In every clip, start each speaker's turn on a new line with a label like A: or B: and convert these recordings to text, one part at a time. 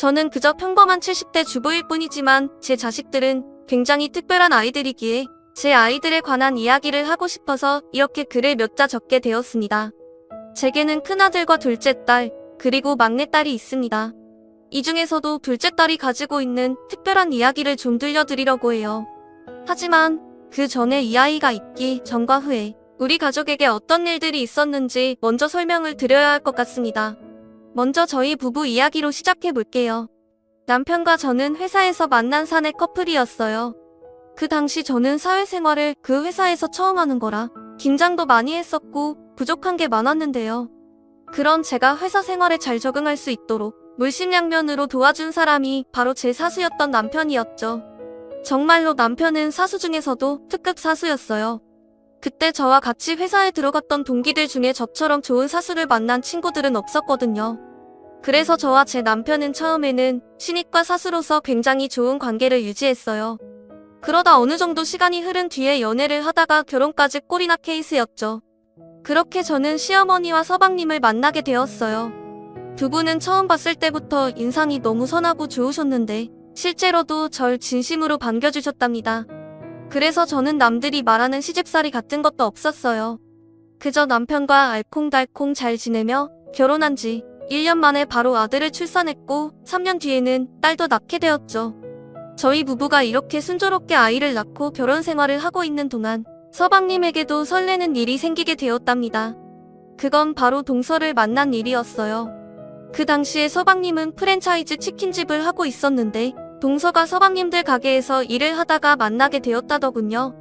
A: 저는 그저 평범한 70대 주부일 뿐이지만 제 자식들은 굉장히 특별한 아이들이기에 제 아이들에 관한 이야기를 하고 싶어서 이렇게 글을 몇 자 적게 되었습니다. 제게는 큰아들과 둘째 딸, 그리고 막내딸이 있습니다. 이 중에서도 둘째 딸이 가지고 있는 특별한 이야기를 좀 들려드리려고 해요. 하지만 그 전에 이 아이가 있기 전과 후에 우리 가족에게 어떤 일들이 있었는지 먼저 설명을 드려야 할 것 같습니다. 먼저 저희 부부 이야기로 시작해 볼게요. 남편과 저는 회사에서 만난 사내 커플이었어요. 그 당시 저는 사회생활을 그 회사에서 처음 하는 거라 긴장도 많이 했었고 부족한 게 많았는데요. 그런 제가 회사 생활에 잘 적응할 수 있도록 물심양면으로 도와준 사람이 바로 제 사수였던 남편이었죠. 정말로 남편은 사수 중에서도 특급 사수였어요. 그때 저와 같이 회사에 들어갔던 동기들 중에 저처럼 좋은 사수를 만난 친구들은 없었거든요. 그래서 저와 제 남편은 처음에는 신입과 사수로서 굉장히 좋은 관계를 유지했어요. 그러다 어느 정도 시간이 흐른 뒤에 연애를 하다가 결혼까지 꼴이나 케이스였죠. 그렇게 저는 시어머니와 서방님을 만나게 되었어요. 두 분은 처음 봤을 때부터 인상이 너무 선하고 좋으셨는데 실제로도 절 진심으로 반겨주셨답니다. 그래서 저는 남들이 말하는 시집살이 같은 것도 없었어요. 그저 남편과 알콩달콩 잘 지내며 결혼한 지 1년 만에 바로 아들을 출산했고 3년 뒤에는 딸도 낳게 되었죠. 저희 부부가 이렇게 순조롭게 아이를 낳고 결혼 생활을 하고 있는 동안 서방님에게도 설레는 일이 생기게 되었답니다. 그건 바로 동서를 만난 일이었어요. 그 당시에 서방님은 프랜차이즈 치킨집을 하고 있었는데 동서가 서방님들 가게에서 일을 하다가 만나게 되었다더군요.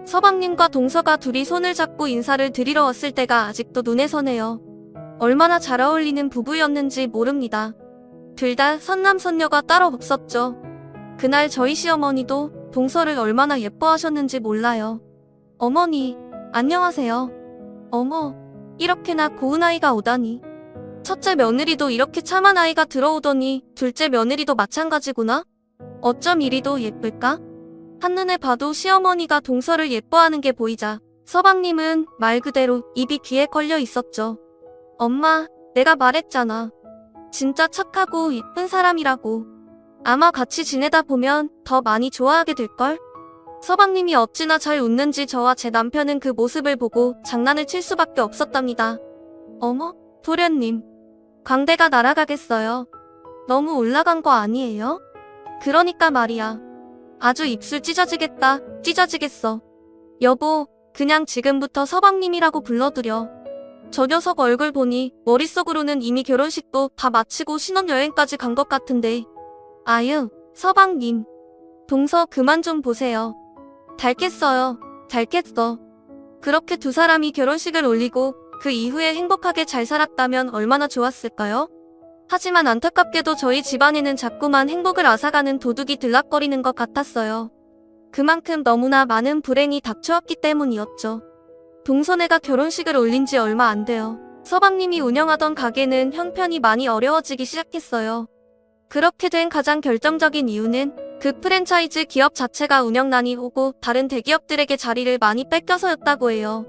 A: 서방님과 동서가 둘이 손을 잡고 인사를 드리러 왔을 때가 아직도 눈에 선해요. 얼마나 잘 어울리는 부부였는지 모릅니다. 둘 다 선남선녀가 따로 없었죠. 그날 저희 시어머니도 동서를 얼마나 예뻐하셨는지 몰라요. 어머니, 안녕하세요. 어머, 이렇게나 고운 아이가 오다니. 첫째 며느리도 이렇게 참한 아이가 들어오더니 둘째 며느리도 마찬가지구나? 어쩜 이리도 예쁠까? 한눈에 봐도 시어머니가 동서를 예뻐하는 게 보이자 서방님은 말 그대로 입이 귀에 걸려 있었죠. 엄마, 내가 말했잖아. 진짜 착하고 예쁜 사람이라고. 아마 같이 지내다 보면 더 많이 좋아하게 될걸? 서방님이 어찌나 잘 웃는지 저와 제 남편은 그 모습을 보고 장난을 칠 수밖에 없었답니다. 어머, 도련님. 광대가 날아가겠어요. 너무 올라간 거 아니에요? 그러니까 말이야. 아주 입술 찢어지겠다, 찢어지겠어. 여보, 그냥 지금부터 서방님이라고 불러드려. 저 녀석 얼굴 보니 머릿속으로는 이미 결혼식도 다 마치고 신혼여행까지 간 것 같은데. 아유, 서방님. 동서 그만 좀 보세요. 닮겠어요. 닮겠어. 그렇게 두 사람이 결혼식을 올리고 그 이후에 행복하게 잘 살았다면 얼마나 좋았을까요? 하지만 안타깝게도 저희 집안에는 자꾸만 행복을 앗아가는 도둑이 들락거리는 것 같았어요. 그만큼 너무나 많은 불행이 닥쳐왔기 때문이었죠. 동서네가 결혼식을 올린 지 얼마 안 돼요. 서방님이 운영하던 가게는 형편이 많이 어려워지기 시작했어요. 그렇게 된 가장 결정적인 이유는 그 프랜차이즈 기업 자체가 운영난이 오고 다른 대기업들에게 자리를 많이 뺏겨서였다고 해요.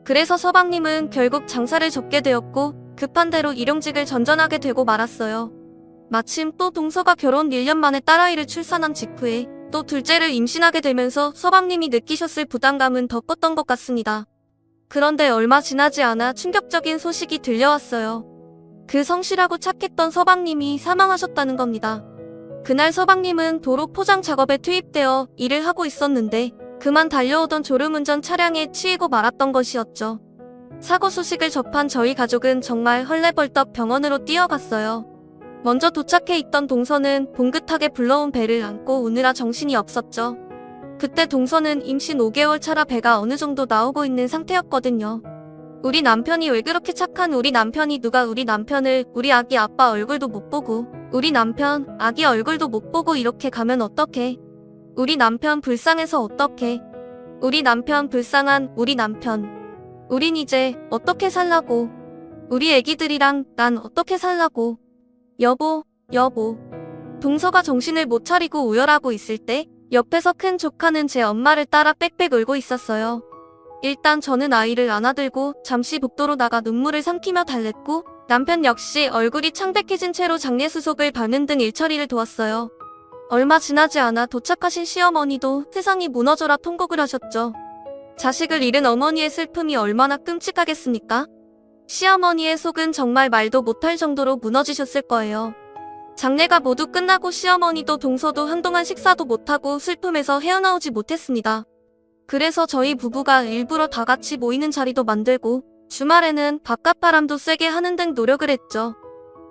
A: 그래서 서방님은 결국 장사를 접게 되었고 급한 대로 일용직을 전전하게 되고 말았어요. 마침 또 동서가 결혼 1년 만에 딸아이를 출산한 직후에 또 둘째를 임신하게 되면서 서방님이 느끼셨을 부담감은 더 컸던 것 같습니다. 그런데 얼마 지나지 않아 충격적인 소식이 들려왔어요. 그 성실하고 착했던 서방님이 사망하셨다는 겁니다. 그날 서방님은 도로 포장 작업에 투입되어 일을 하고 있었는데 그만 달려오던 졸음운전 차량에 치이고 말았던 것이었죠. 사고 소식을 접한 저희 가족은 정말 헐레벌떡 병원으로 뛰어갔어요. 먼저 도착해 있던 동서는 봉긋하게 불러온 배를 안고 우느라 정신이 없었죠. 그때 동서는 임신 5개월 차라 배가 어느 정도 나오고 있는 상태였거든요. 우리 남편이 왜 그렇게 착한 우리 남편이 누가 우리 남편을 우리 아기 아빠 얼굴도 못 보고 우리 남편 아기 얼굴도 못 보고 이렇게 가면 어떡해? 우리 남편 불쌍해서 어떡해? 우리 남편 불쌍한 우리 남편. 우린 이제 어떻게 살라고? 우리 애기들이랑 난 어떻게 살라고? 여보, 여보. 동서가 정신을 못 차리고 우열하고 있을 때 옆에서 큰 조카는 제 엄마를 따라 빽빽 울고 있었어요. 일단 저는 아이를 안아들고 잠시 복도로 나가 눈물을 삼키며 달랬고 남편 역시 얼굴이 창백해진 채로 장례수속을 받는 등 일처리를 도왔어요. 얼마 지나지 않아 도착하신 시어머니도 세상이 무너져라 통곡을 하셨죠. 자식을 잃은 어머니의 슬픔이 얼마나 끔찍하겠습니까? 시어머니의 속은 정말 말도 못할 정도로 무너지셨을 거예요. 장례가 모두 끝나고 시어머니도 동서도 한동안 식사도 못하고 슬픔에서 헤어나오지 못했습니다. 그래서 저희 부부가 일부러 다 같이 모이는 자리도 만들고 주말에는 바깥 바람도 쐬게 하는 등 노력을 했죠.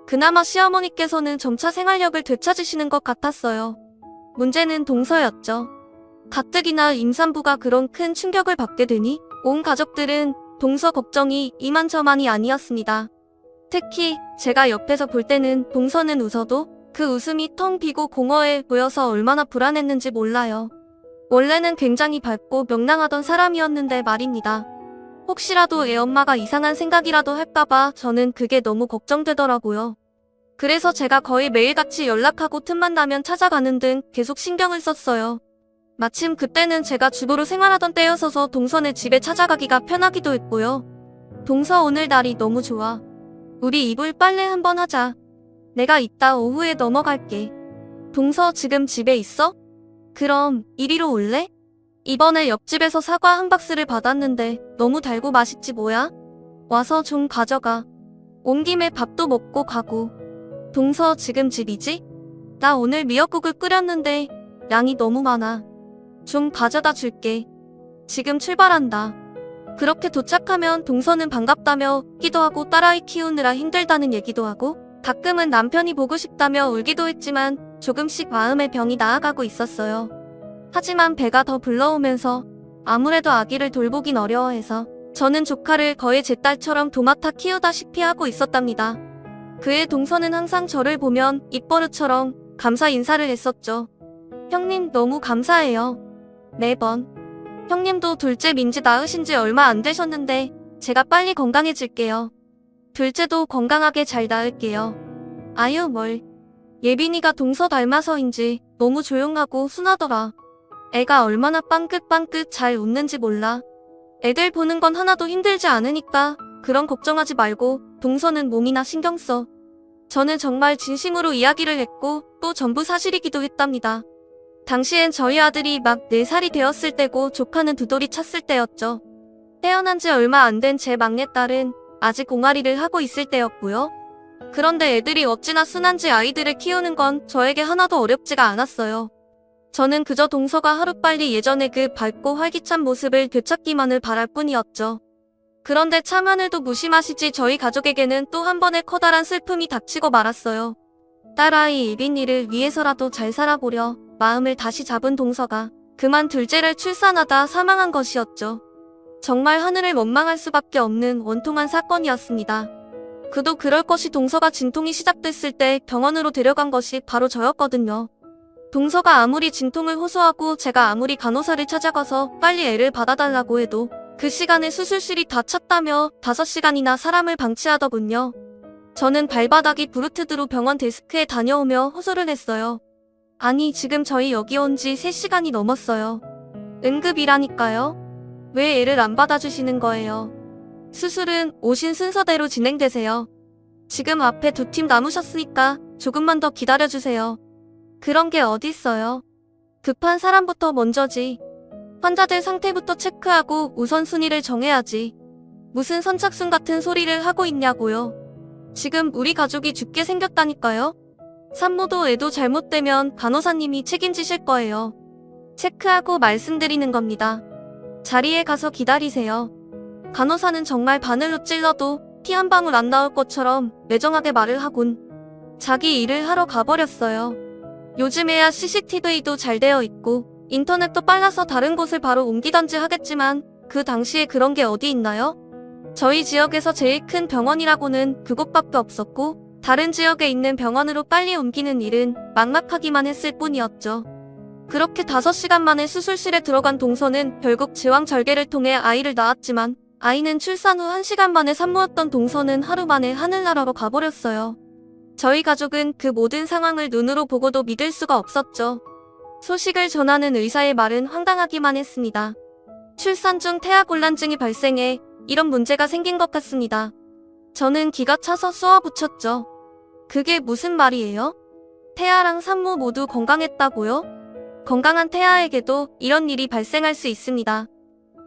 A: 그나마 시어머니께서는 점차 생활력을 되찾으시는 것 같았어요. 문제는 동서였죠. 가뜩이나 임산부가 그런 큰 충격을 받게 되니 온 가족들은 동서 걱정이 이만저만이 아니었습니다. 특히 제가 옆에서 볼 때는 동서는 웃어도 그 웃음이 텅 비고 공허해 보여서 얼마나 불안했는지 몰라요. 원래는 굉장히 밝고 명랑하던 사람이었는데 말입니다. 혹시라도 애 엄마가 이상한 생각이라도 할까봐 저는 그게 너무 걱정되더라고요. 그래서 제가 거의 매일같이 연락하고 틈만 나면 찾아가는 등 계속 신경을 썼어요. 마침 그때는 제가 주부로 생활하던 때여서서 동서네 집에 찾아가기가 편하기도 했고요. 동서 오늘 날이 너무 좋아. 우리 이불 빨래 한번 하자. 내가 이따 오후에 넘어갈게. 동서 지금 집에 있어? 그럼 이리로 올래? 이번에 옆집에서 사과 한 박스를 받았는데 너무 달고 맛있지 뭐야? 와서 좀 가져가. 온 김에 밥도 먹고 가고. 동서 지금 집이지? 나 오늘 미역국을 끓였는데 양이 너무 많아. 좀 가져다 줄게. 지금 출발한다. 그렇게 도착하면 동서는 반갑다며 웃기도 하고 딸아이 키우느라 힘들다는 얘기도 하고 가끔은 남편이 보고 싶다며 울기도 했지만 조금씩 마음의 병이 나아가고 있었어요. 하지만 배가 더 불러오면서 아무래도 아기를 돌보긴 어려워해서 저는 조카를 거의 제 딸처럼 도맡아 키우다시피 하고 있었답니다. 그의 동서는 항상 저를 보면 입버릇처럼 감사 인사를 했었죠. 형님 너무 감사해요. 매번. 형님도 둘째 민지 낳으신 지 얼마 안 되셨는데 제가 빨리 건강해질게요. 둘째도 건강하게 잘 낳을게요. 아유 뭘. 예빈이가 동서 닮아서인지 너무 조용하고 순하더라. 애가 얼마나 빵긋빵긋 잘 웃는지 몰라. 애들 보는 건 하나도 힘들지 않으니까 그런 걱정하지 말고 동서는 몸이나 신경 써. 저는 정말 진심으로 이야기를 했고 또 전부 사실이기도 했답니다. 당시엔 저희 아들이 막 4살이 되었을 때고 조카는 2돌이 찼을 때였죠. 태어난 지 얼마 안 된 제 막내딸은 아직 옹알이를 하고 있을 때였고요. 그런데 애들이 어찌나 순한지 아이들을 키우는 건 저에게 하나도 어렵지가 않았어요. 저는 그저 동서가 하루빨리 예전의 그 밝고 활기찬 모습을 되찾기만을 바랄 뿐이었죠. 그런데 참 하늘도 무심하시지 저희 가족에게는 또 한 번의 커다란 슬픔이 닥치고 말았어요. 딸아이 예빈이를 위해서라도 잘 살아보려 마음을 다시 잡은 동서가 그만 둘째를 출산하다 사망한 것이었죠. 정말 하늘을 원망할 수밖에 없는 원통한 사건이었습니다. 그도 그럴 것이 동서가 진통이 시작됐을 때 병원으로 데려간 것이 바로 저였거든요. 동서가 아무리 진통을 호소하고 제가 아무리 간호사를 찾아가서 빨리 애를 받아달라고 해도 그 시간에 수술실이 다 찼다며 5시간이나 사람을 방치하더군요. 저는 발바닥이 부르트드로 병원 데스크에 다녀오며 호소를 했어요. 아니 지금 저희 여기 온 지 3시간이 넘었어요. 응급이라니까요. 왜 애를 안 받아주시는 거예요? 수술은 오신 순서대로 진행되세요. 지금 앞에 2팀 남으셨으니까 조금만 더 기다려주세요. 그런 게 어딨어요. 급한 사람부터 먼저지. 환자들 상태부터 체크하고 우선순위를 정해야지. 무슨 선착순 같은 소리를 하고 있냐고요. 지금 우리 가족이 죽게 생겼다니까요. 산모도 애도 잘못되면 간호사님이 책임지실 거예요. 체크하고 말씀드리는 겁니다. 자리에 가서 기다리세요. 간호사는 정말 바늘로 찔러도 피 한 방울 안 나올 것처럼 매정하게 말을 하곤 자기 일을 하러 가버렸어요. 요즘에야 CCTV도 잘 되어 있고 인터넷도 빨라서 다른 곳을 바로 옮기던지 하겠지만 그 당시에 그런 게 어디 있나요? 저희 지역에서 제일 큰 병원이라고는 그곳밖에 없었고 다른 지역에 있는 병원으로 빨리 옮기는 일은 막막하기만 했을 뿐이었죠. 그렇게 5시간 만에 수술실에 들어간 동서는 결국 제왕절개를 통해 아이를 낳았지만 아이는 출산 후 1시간 만에 산모였던 동서는 하루 만에 하늘나라로 가버렸어요. 저희 가족은 그 모든 상황을 눈으로 보고도 믿을 수가 없었죠. 소식을 전하는 의사의 말은 황당하기만 했습니다. 출산 중 태아곤란증이 발생해 이런 문제가 생긴 것 같습니다. 저는 기가 차서 쏘아붙였죠. 그게 무슨 말이에요? 태아랑 산모 모두 건강했다고요? 건강한 태아에게도 이런 일이 발생할 수 있습니다.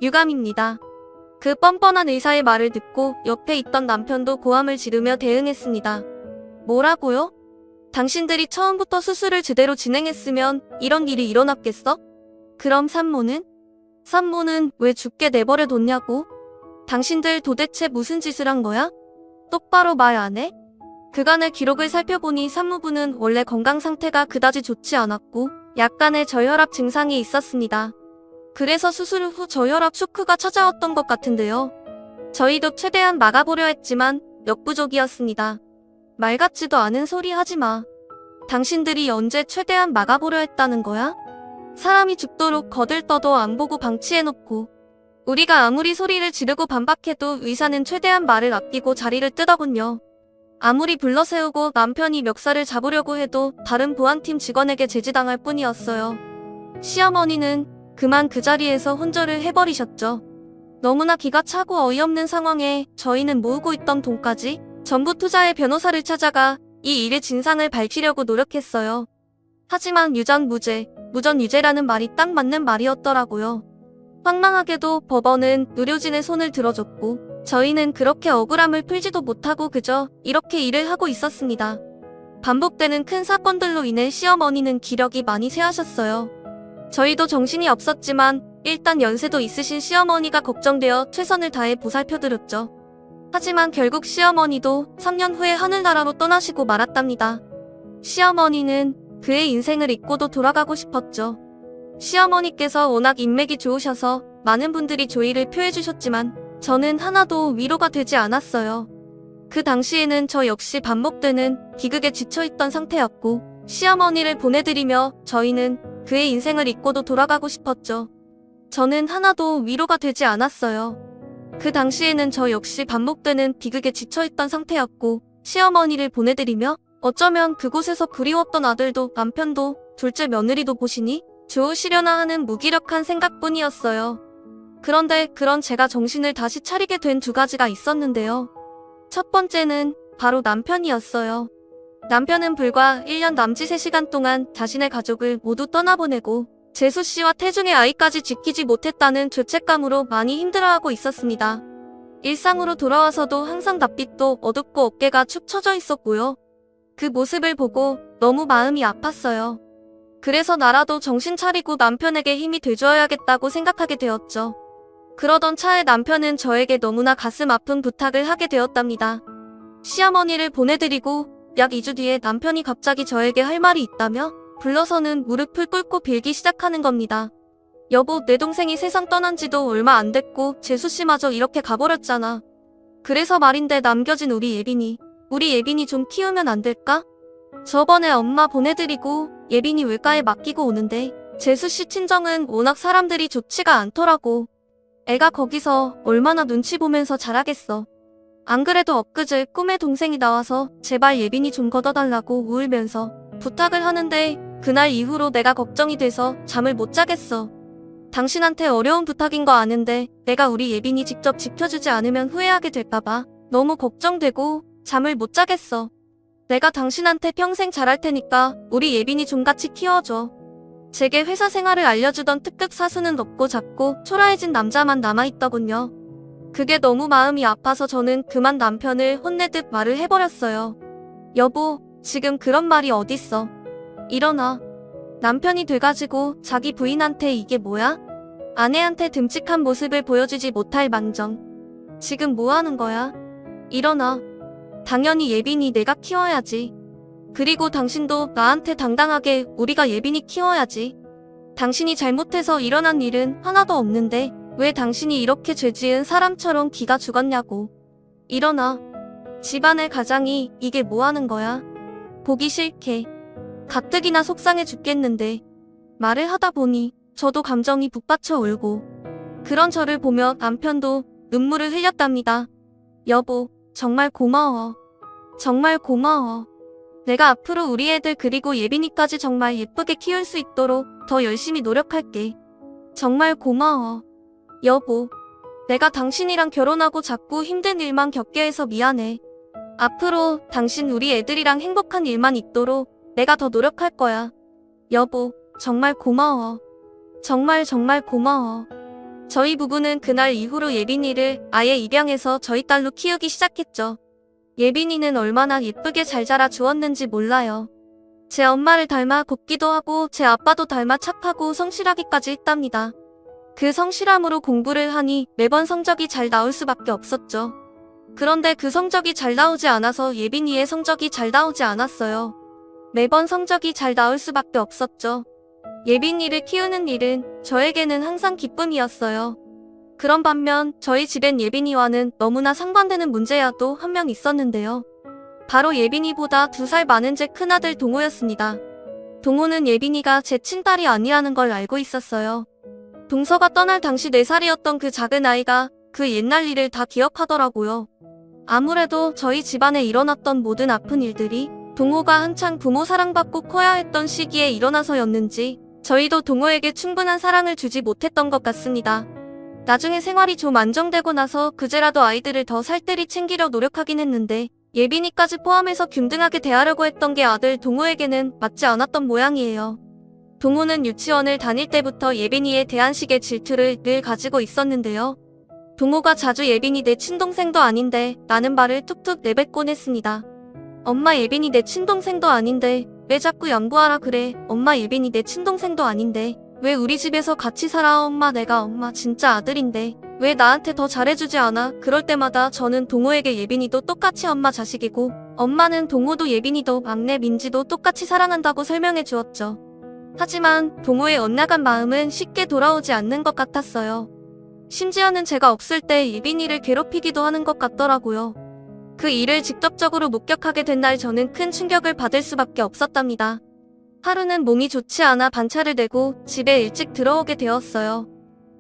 A: 유감입니다. 그 뻔뻔한 의사의 말을 듣고 옆에 있던 남편도 고함을 지르며 대응했습니다. 뭐라고요? 당신들이 처음부터 수술을 제대로 진행했으면 이런 일이 일어났겠어? 그럼 산모는? 산모는 왜 죽게 내버려 뒀냐고? 당신들 도대체 무슨 짓을 한 거야? 똑바로 말 안 해? 그간의 기록을 살펴보니 산모부는 원래 건강 상태가 그다지 좋지 않았고 약간의 저혈압 증상이 있었습니다. 그래서 수술 후 저혈압 쇼크가 찾아왔던 것 같은데요. 저희도 최대한 막아보려 했지만 역부족이었습니다. 말 같지도 않은 소리 하지 마. 당신들이 언제 최대한 막아보려 했다는 거야? 사람이 죽도록 거들떠도 안 보고 방치해놓고 우리가 아무리 소리를 지르고 반박해도 의사는 최대한 말을 아끼고 자리를 뜨더군요. 아무리 불러세우고 남편이 멱살을 잡으려고 해도 다른 보안팀 직원에게 제지당할 뿐이었어요. 시어머니는 그만 그 자리에서 혼절을 해버리셨죠. 너무나 기가 차고 어이없는 상황에 저희는 모으고 있던 돈까지 전부 투자해 변호사를 찾아가 이 일의 진상을 밝히려고 노력했어요. 하지만 유전무죄, 무전유죄라는 말이 딱 맞는 말이었더라고요. 황망하게도 법원은 의료진의 손을 들어줬고 저희는 그렇게 억울함을 풀지도 못하고 그저 이렇게 일을 하고 있었습니다. 반복되는 큰 사건들로 인해 시어머니는 기력이 많이 쇠하셨어요. 저희도 정신이 없었지만 일단 연세도 있으신 시어머니가 걱정되어 최선을 다해 보살펴드렸죠. 하지만 결국 시어머니도 3년 후에 하늘나라로 떠나시고 말았답니다. 시어머니는 그의 인생을 잊고도 돌아가고 싶었죠. 시어머니께서 워낙 인맥이 좋으셔서 많은 분들이 조의를 표해주셨지만 저는 하나도 위로가 되지 않았어요. 그 당시에는 저 역시 반복되는 비극에 지쳐있던 상태였고 시어머니를 보내드리며 저희는 그의 인생을 잊고도 돌아가고 싶었죠. 저는 하나도 위로가 되지 않았어요. 그 당시에는 저 역시 반복되는 비극에 지쳐있던 상태였고 시어머니를 보내드리며 어쩌면 그곳에서 그리웠던 아들도 남편도 둘째 며느리도 보시니 좋으시려나 하는 무기력한 생각뿐이었어요. 그런데 그런 제가 정신을 다시 차리게 된 두 가지가 있었는데요. 첫 번째는 바로 남편이었어요. 남편은 불과 1년 남짓의 시간 동안 자신의 가족을 모두 떠나보내고 재수 씨와 태중의 아이까지 지키지 못했다는 죄책감으로 많이 힘들어하고 있었습니다. 일상으로 돌아와서도 항상 낯빛도 어둡고 어깨가 축 처져 있었고요. 그 모습을 보고 너무 마음이 아팠어요. 그래서 나라도 정신 차리고 남편에게 힘이 돼줘야겠다고 생각하게 되었죠. 그러던 차에 남편은 저에게 너무나 가슴 아픈 부탁을 하게 되었답니다. 시어머니를 보내드리고 약 2주 뒤에 남편이 갑자기 저에게 할 말이 있다며 불러서는 무릎을 꿇고 빌기 시작하는 겁니다. 여보, 내 동생이 세상 떠난 지도 얼마 안 됐고 재수씨마저 이렇게 가버렸잖아. 그래서 말인데 남겨진 우리 예빈이 좀 키우면 안 될까? 저번에 엄마 보내드리고 예빈이 외과에 맡기고 오는데 재수씨 친정은 워낙 사람들이 좋지가 않더라고. 애가 거기서 얼마나 눈치 보면서 자라겠어. 안 그래도 엊그제 꿈에 동생이 나와서 제발 예빈이 좀 걷어달라고 울면서 부탁을 하는데 그날 이후로 내가 걱정이 돼서 잠을 못 자겠어. 당신한테 어려운 부탁인 거 아는데 내가 우리 예빈이 직접 지켜주지 않으면 후회하게 될까봐 너무 걱정되고 잠을 못 자겠어. 내가 당신한테 평생 잘할 테니까 우리 예빈이 좀 같이 키워줘. 제게 회사 생활을 알려주던 특급 사수는 높고 작고 초라해진 남자만 남아있더군요. 그게 너무 마음이 아파서 저는 그만 남편을 혼내듯 말을 해버렸어요. 여보, 지금 그런 말이 어딨어. 일어나. 남편이 돼가지고 자기 부인한테 이게 뭐야? 아내한테 듬직한 모습을 보여주지 못할 망정. 지금 뭐 하는 거야? 일어나. 당연히 예빈이 내가 키워야지. 그리고 당신도 나한테 당당하게 우리가 예빈이 키워야지. 당신이 잘못해서 일어난 일은 하나도 없는데 왜 당신이 이렇게 죄지은 사람처럼 기가 죽었냐고. 일어나. 집안의 가장이 이게 뭐 하는 거야? 보기 싫게. 가뜩이나 속상해 죽겠는데. 말을 하다 보니 저도 감정이 북받쳐 울고 그런 저를 보며 남편도 눈물을 흘렸답니다. 여보, 정말 고마워. 정말 고마워. 내가 앞으로 우리 애들 그리고 예빈이까지 정말 예쁘게 키울 수 있도록 더 열심히 노력할게. 정말 고마워. 여보. 내가 당신이랑 결혼하고 자꾸 힘든 일만 겪게 해서 미안해. 앞으로 당신 우리 애들이랑 행복한 일만 있도록 내가 더 노력할 거야. 여보, 정말 고마워. 정말 정말 고마워. 저희 부부는 그날 이후로 예빈이를 아예 입양해서 저희 딸로 키우기 시작했죠. 예빈이는 얼마나 예쁘게 잘 자라 주었는지 몰라요. 제 엄마를 닮아 곱기도 하고 제 아빠도 닮아 착하고 성실하기까지 했답니다. 그 성실함으로 공부를 하니 매번 성적이 잘 나올 수밖에 없었죠. 그런데 그 성적이 잘 나오지 않아서 예빈이의 성적이 잘 나오지 않았어요. 매번 성적이 잘 나올 수밖에 없었죠. 예빈이를 키우는 일은 저에게는 항상 기쁨이었어요. 그런 반면 저희 집엔 예빈이와는 너무나 상반되는 문제야도 한 명 있었는데요. 바로 예빈이보다 2살 많은 제 큰아들 동호였습니다. 동호는 예빈이가 제 친딸이 아니라는 걸 알고 있었어요. 동서가 떠날 당시 4살이었던 그 작은 아이가 그 옛날 일을 다 기억하더라고요. 아무래도 저희 집안에 일어났던 모든 아픈 일들이 동호가 한창 부모 사랑받고 커야 했던 시기에 일어나서였는지 저희도 동호에게 충분한 사랑을 주지 못했던 것 같습니다. 나중에 생활이 좀 안정되고 나서 그제라도 아이들을 더 살뜰히 챙기려 노력하긴 했는데 예빈이까지 포함해서 균등하게 대하려고 했던 게 아들 동호에게는 맞지 않았던 모양이에요. 동호는 유치원을 다닐 때부터 예빈이에 대한 식의 질투를 늘 가지고 있었는데요. 동호가 자주 예빈이 내 친동생도 아닌데 라는 말을 툭툭 내뱉곤 했습니다. 엄마 예빈이 내 친동생도 아닌데 왜 자꾸 양보하라 그래. 엄마 예빈이 내 친동생도 아닌데 왜 우리 집에서 같이 살아. 엄마 내가 엄마 진짜 아들인데 왜 나한테 더 잘해주지 않아. 그럴 때마다 저는 동호에게 예빈이도 똑같이 엄마 자식이고 엄마는 동호도 예빈이도 막내 민지도 똑같이 사랑한다고 설명해 주었죠. 하지만 동호의 엇나간 마음은 쉽게 돌아오지 않는 것 같았어요. 심지어는 제가 없을 때 예빈이를 괴롭히기도 하는 것 같더라고요. 그 일을 직접적으로 목격하게 된 날 저는 큰 충격을 받을 수밖에 없었답니다. 하루는 몸이 좋지 않아 반차를 내고 집에 일찍 들어오게 되었어요.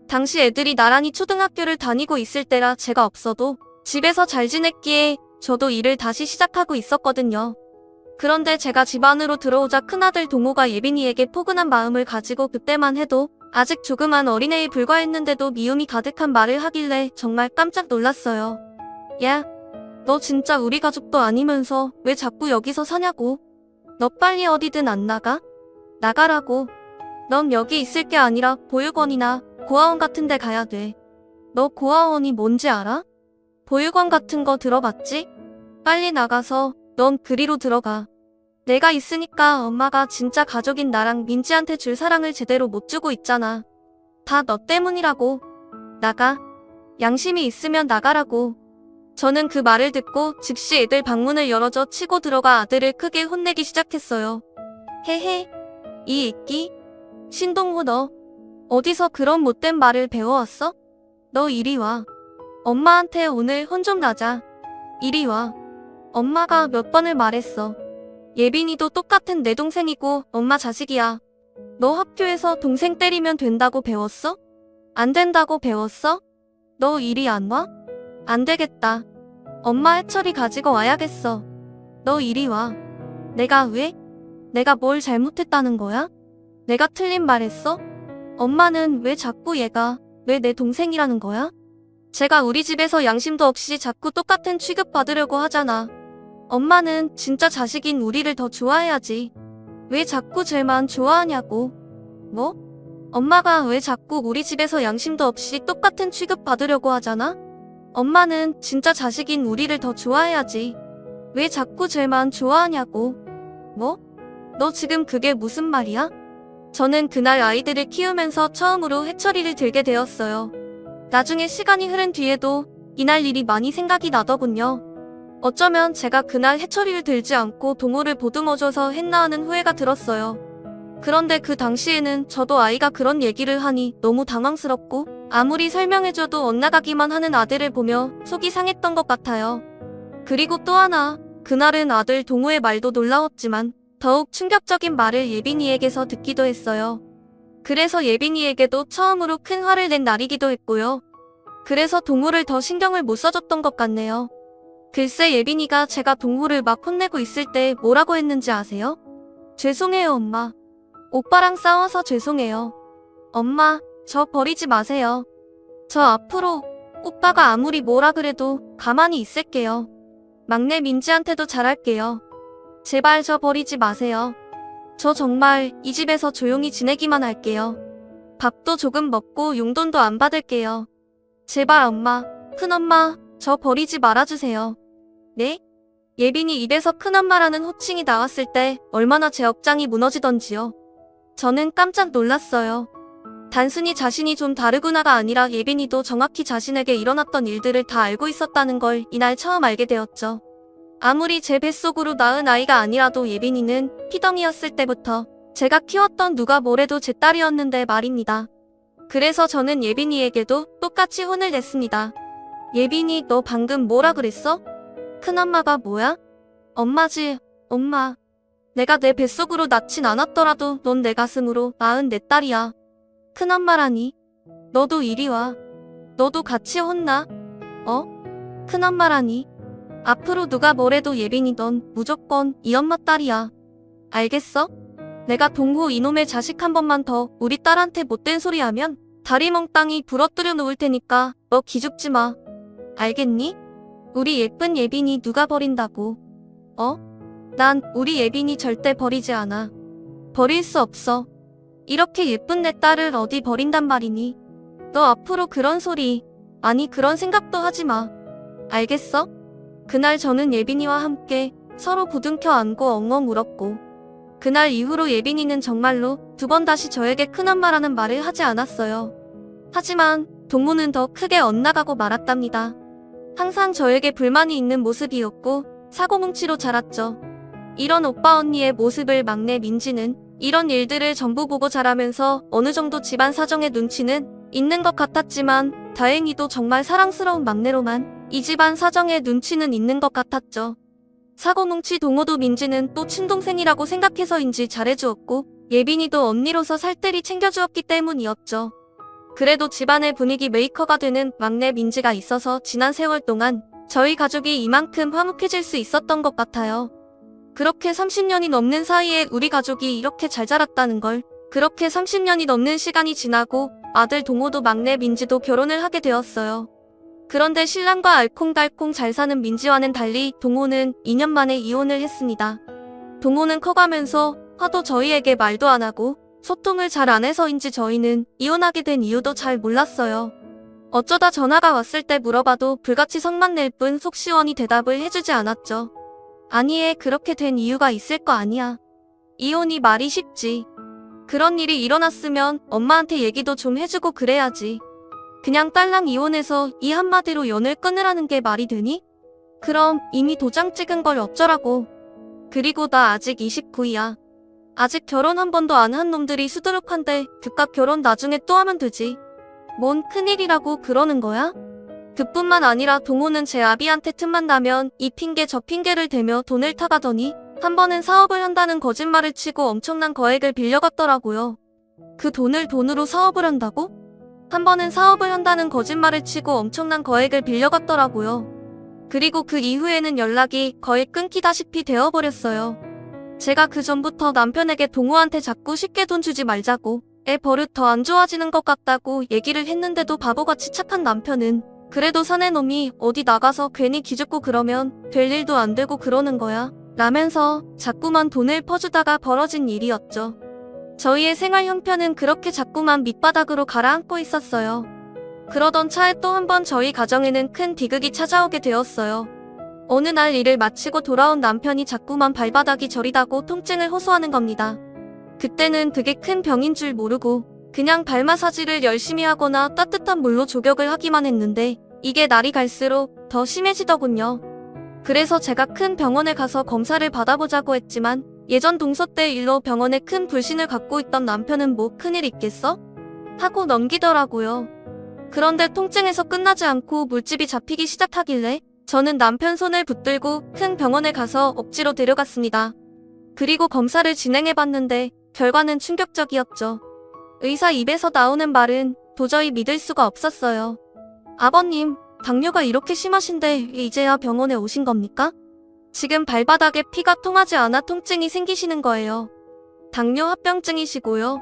A: 당시 애들이 나란히 초등학교를 다니고 있을 때라 제가 없어도 집에서 잘 지냈기에 저도 일을 다시 시작하고 있었거든요. 그런데 제가 집 안으로 들어오자 큰아들 동호가 예빈이에게 포근한 마음을 가지고 그때만 해도 아직 조그만 어린애에 불과했는데도 미움이 가득한 말을 하길래 정말 깜짝 놀랐어요. 야, 너 진짜 우리 가족도 아니면서 왜 자꾸 여기서 사냐고. 너 빨리 어디든 안 나가? 나가라고. 넌 여기 있을 게 아니라 보육원이나 고아원 같은 데 가야 돼. 너 고아원이 뭔지 알아? 보육원 같은 거 들어봤지? 빨리 나가서 넌 그리로 들어가. 내가 있으니까 엄마가 진짜 가족인 나랑 민지한테 줄 사랑을 제대로 못 주고 있잖아. 다 너 때문이라고. 나가. 양심이 있으면 나가라고. 저는 그 말을 듣고 즉시 애들 방문을 열어줘 치고 들어가 아들을 크게 혼내기 시작했어요. 헤헤. 이 애끼. 신동호 너 어디서 그런 못된 말을 배워왔어? 너 이리 와. 엄마한테 오늘 혼 좀 나자. 이리 와. 엄마가 몇 번을 말했어. 예빈이도 똑같은 내 동생이고 엄마 자식이야. 너 학교에서 동생 때리면 된다고 배웠어? 안 된다고 배웠어? 너 이리 안 와? 안 되겠다. 엄마 해철이 가지고 와야겠어. 너 이리 와. 내가 왜? 내가 뭘 잘못했다는 거야? 내가 틀린 말 했어? 엄마는 왜 자꾸 얘가 왜 내 동생이라는 거야? 제가 우리 집에서 양심도 없이 자꾸 똑같은 취급 받으려고 하잖아. 엄마는 진짜 자식인 우리를 더 좋아해야지. 왜 자꾸 쟤만 좋아하냐고. 뭐? 엄마가 왜 자꾸 우리 집에서 양심도 없이 똑같은 취급 받으려고 하잖아? 엄마는 진짜 자식인 우리를 더 좋아해야지. 왜 자꾸 쟤만 좋아하냐고. 뭐? 너 지금 그게 무슨 말이야? 저는 그날 아이들을 키우면서 처음으로 해철이를 들게 되었어요. 나중에 시간이 흐른 뒤에도 이날 일이 많이 생각이 나더군요. 어쩌면 제가 그날 해철이를 들지 않고 동호를 보듬어줘서 했나 하는 후회가 들었어요. 그런데 그 당시에는 저도 아이가 그런 얘기를 하니 너무 당황스럽고 아무리 설명해줘도 엇나가기만 하는 아들을 보며 속이 상했던 것 같아요. 그리고 또 하나, 그날은 아들 동호의 말도 놀라웠지만 더욱 충격적인 말을 예빈이에게서 듣기도 했어요. 그래서 예빈이에게도 처음으로 큰 화를 낸 날이기도 했고요. 그래서 동호를 더 신경을 못 써줬던 것 같네요. 글쎄 예빈이가 제가 동호를 막 혼내고 있을 때 뭐라고 했는지 아세요? 죄송해요 엄마. 오빠랑 싸워서 죄송해요. 엄마, 저 버리지 마세요. 저 앞으로 오빠가 아무리 뭐라 그래도 가만히 있을게요. 막내 민지한테도 잘할게요. 제발 저 버리지 마세요. 저 정말 이 집에서 조용히 지내기만 할게요. 밥도 조금 먹고 용돈도 안 받을게요. 제발 엄마, 큰엄마, 저 버리지 말아주세요. 네? 예빈이 입에서 큰엄마라는 호칭이 나왔을 때 얼마나 제 억장이 무너지던지요. 저는 깜짝 놀랐어요. 단순히 자신이 좀 다르구나가 아니라 예빈이도 정확히 자신에게 일어났던 일들을 다 알고 있었다는 걸 이날 처음 알게 되었죠. 아무리 제 뱃속으로 낳은 아이가 아니라도 예빈이는 피덩이였을 때부터 제가 키웠던 누가 뭐래도 제 딸이었는데 말입니다. 그래서 저는 예빈이에게도 똑같이 혼을 냈습니다. 예빈이, 너 방금 뭐라 그랬어? 큰엄마가 뭐야? 엄마지, 엄마. 내가 내 뱃속으로 낳진 않았더라도 넌 내 가슴으로 낳은 내 딸이야. 큰엄마라니. 너도 이리 와. 너도 같이 혼나. 어? 큰엄마라니. 앞으로 누가 뭐래도 예빈이 넌 무조건 이 엄마 딸이야. 알겠어? 내가 동호 이놈의 자식 한 번만 더 우리 딸한테 못된 소리 하면 다리 몽땅이 부러뜨려 놓을 테니까 너 기죽지 마. 알겠니? 우리 예쁜 예빈이 누가 버린다고. 어? 난 우리 예빈이 절대 버리지 않아. 버릴 수 없어. 이렇게 예쁜 내 딸을 어디 버린단 말이니? 너 앞으로 그런 소리, 아니 그런 생각도 하지 마. 알겠어? 그날 저는 예빈이와 함께 서로 부둥켜 안고 엉엉 울었고, 그날 이후로 예빈이는 정말로 두 번 다시 저에게 큰엄마라는 말을 하지 않았어요. 하지만 동무는 더 크게 엇나가고 말았답니다. 항상 저에게 불만이 있는 모습이었고 사고뭉치로 자랐죠. 이런 오빠 언니의 모습을 막내 민지는 이런 일들을 전부 보고 자라면서 어느 정도 집안 사정의 눈치는 있는 것 같았지만 다행히도 정말 사랑스러운 막내로만 이 집안 사정의 눈치는 있는 것 같았죠. 사고뭉치 동호도 민지는 또 친동생이라고 생각해서인지 잘해주었고 예빈이도 언니로서 살뜰히 챙겨주었기 때문이었죠. 그래도 집안의 분위기 메이커가 되는 막내 민지가 있어서 지난 세월 동안 저희 가족이 이만큼 화목해질 수 있었던 것 같아요. 그렇게 30년이 넘는 사이에 우리 가족이 이렇게 잘 자랐다는 걸, 그렇게 30년이 넘는 시간이 지나고 아들 동호도 막내 민지도 결혼을 하게 되었어요. 그런데 신랑과 알콩달콩 잘 사는 민지와는 달리 동호는 2년 만에 이혼을 했습니다. 동호는 커가면서 하도 저희에게 말도 안 하고 소통을 잘 안 해서인지 저희는 이혼하게 된 이유도 잘 몰랐어요. 어쩌다 전화가 왔을 때 물어봐도 불같이 성만 낼 뿐 속 시원히 대답을 해주지 않았죠. 아니, 그렇게 된 이유가 있을 거 아니야. 이혼이 말이 쉽지. 그런 일이 일어났으면 엄마한테 얘기도 좀 해주고 그래야지. 그냥 딸랑 이혼해서 이 한마디로 연을 끊으라는 게 말이 되니? 그럼 이미 도장 찍은 걸 어쩌라고. 그리고 나 아직 29이야. 아직 결혼 한 번도 안 한 놈들이 수두룩한데 그깟 결혼 나중에 또 하면 되지. 뭔 큰일이라고 그러는 거야? 그뿐만 아니라 동호는 제 아비한테 틈만 나면 이 핑계 저 핑계를 대며 돈을 타가더니 한 번은 사업을 한다는 거짓말을 치고 엄청난 거액을 빌려갔더라고요. 그 돈을 돈으로 사업을 한다고? 한 번은 사업을 한다는 거짓말을 치고 엄청난 거액을 빌려갔더라고요. 그리고 그 이후에는 연락이 거의 끊기다시피 되어버렸어요. 제가 그 전부터 남편에게 동호한테 자꾸 쉽게 돈 주지 말자고, 애 버릇 더 안 좋아지는 것 같다고 얘기를 했는데도 바보같이 착한 남편은 그래도 사내 놈이 어디 나가서 괜히 기죽고 그러면 될 일도 안 되고 그러는 거야 라면서 자꾸만 돈을 퍼주다가 벌어진 일이었죠. 저희의 생활 형편은 그렇게 자꾸만 밑바닥으로 가라앉고 있었어요. 그러던 차에 또 한 번 저희 가정에는 큰 비극이 찾아오게 되었어요. 어느 날 일을 마치고 돌아온 남편이 자꾸만 발바닥이 저리다고 통증을 호소하는 겁니다. 그때는 그게 큰 병인 줄 모르고 그냥 발 마사지를 열심히 하거나 따뜻한 물로 조격을 하기만 했는데 이게 날이 갈수록 더 심해지더군요. 그래서 제가 큰 병원에 가서 검사를 받아보자고 했지만 예전 동서 때 일로 병원에 큰 불신을 갖고 있던 남편은 뭐 큰일 있겠어? 하고 넘기더라고요. 그런데 통증에서 끝나지 않고 물집이 잡히기 시작하길래 저는 남편 손을 붙들고 큰 병원에 가서 억지로 데려갔습니다. 그리고 검사를 진행해봤는데 결과는 충격적이었죠. 의사 입에서 나오는 말은 도저히 믿을 수가 없었어요. 아버님, 당뇨가 이렇게 심하신데 이제야 병원에 오신 겁니까? 지금 발바닥에 피가 통하지 않아 통증이 생기시는 거예요. 당뇨 합병증이시고요.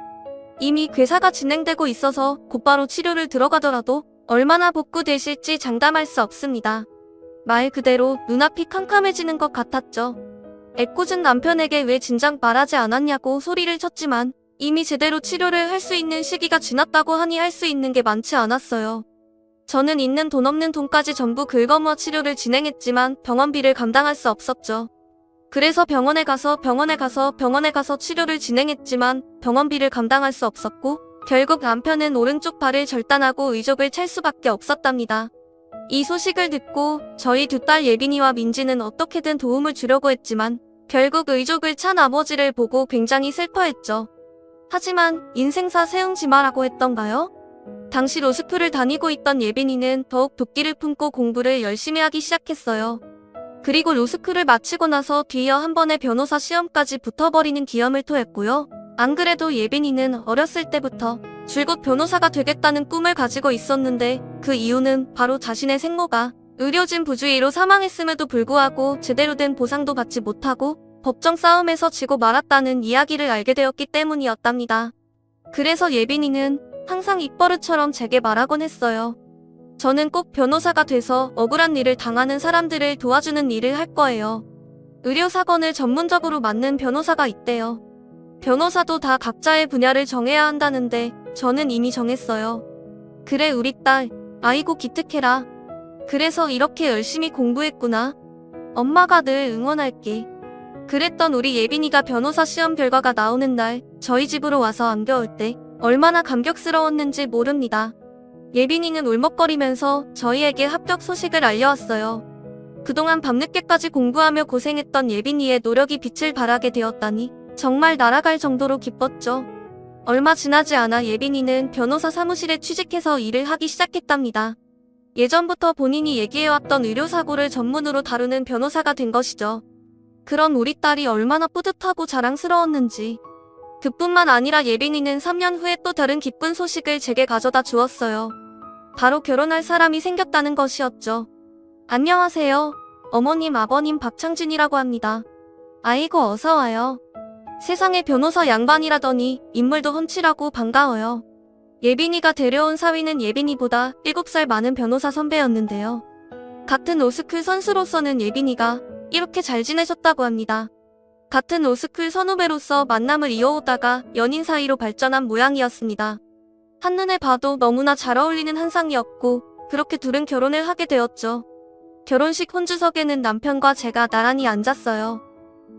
A: 이미 괴사가 진행되고 있어서 곧바로 치료를 들어가더라도 얼마나 복구되실지 장담할 수 없습니다. 말 그대로 눈앞이 캄캄해지는 것 같았죠. 애꿎은 남편에게 왜 진작 말하지 않았냐고 소리를 쳤지만 이미 제대로 치료를 할 수 있는 시기가 지났다고 하니 할 수 있는 게 많지 않았어요. 저는 있는 돈 없는 돈까지 전부 긁어모아 치료를 진행했지만 병원비를 감당할 수 없었죠. 그래서 병원에 가서 치료를 진행했지만 병원비를 감당할 수 없었고 결국 남편은 오른쪽 발을 절단하고 의족을 찰 수밖에 없었답니다. 이 소식을 듣고 저희 두 딸 예빈이와 민지는 어떻게든 도움을 주려고 했지만 결국 의족을 찬 아버지를 보고 굉장히 슬퍼했죠. 하지만 인생사 세웅지마라고 했던가요? 당시 로스쿨을 다니고 있던 예빈이는 더욱 도끼를 품고 공부를 열심히 하기 시작했어요. 그리고 로스쿨을 마치고 나서 뒤이어 한 번의 변호사 시험까지 붙어버리는 기염을 토했고요. 안 그래도 예빈이는 어렸을 때부터 줄곧 변호사가 되겠다는 꿈을 가지고 있었는데 그 이유는 바로 자신의 생모가 의료진 부주의로 사망했음에도 불구하고 제대로 된 보상도 받지 못하고 법정 싸움에서 지고 말았다는 이야기를 알게 되었기 때문이었답니다. 그래서 예빈이는 항상 입버릇처럼 제게 말하곤 했어요. 저는 꼭 변호사가 돼서 억울한 일을 당하는 사람들을 도와주는 일을 할 거예요. 의료사건을 전문적으로 맡는 변호사가 있대요. 변호사도 다 각자의 분야를 정해야 한다는데 저는 이미 정했어요. 그래 우리 딸, 아이고 기특해라. 그래서 이렇게 열심히 공부했구나. 엄마가 늘 응원할게. 그랬던 우리 예빈이가 변호사 시험 결과가 나오는 날 저희 집으로 와서 안겨올 때 얼마나 감격스러웠는지 모릅니다. 예빈이는 울먹거리면서 저희에게 합격 소식을 알려왔어요. 그동안 밤늦게까지 공부하며 고생했던 예빈이의 노력이 빛을 발하게 되었다니 정말 날아갈 정도로 기뻤죠. 얼마 지나지 않아 예빈이는 변호사 사무실에 취직해서 일을 하기 시작했답니다. 예전부터 본인이 얘기해왔던 의료사고를 전문으로 다루는 변호사가 된 것이죠. 그런 우리 딸이 얼마나 뿌듯하고 자랑스러웠는지. 그뿐만 아니라 예빈이는 3년 후에 또 다른 기쁜 소식을 제게 가져다 주었어요. 바로 결혼할 사람이 생겼다는 것이었죠. 안녕하세요. 어머님 아버님 박창진이라고 합니다. 아이고 어서와요. 세상에 변호사 양반이라더니 인물도 훤칠하고 반가워요. 예빈이가 데려온 사위는 예빈이보다 7살 많은 변호사 선배였는데요. 같은 로스쿨 선수로서는 예빈이가 이렇게 잘 지내셨다고 합니다. 같은 로스쿨 선후배로서 만남을 이어오다가 연인 사이로 발전한 모양이었습니다. 한눈에 봐도 너무나 잘 어울리는 한상이었고 그렇게 둘은 결혼을 하게 되었죠. 결혼식 혼주석에는 남편과 제가 나란히 앉았어요.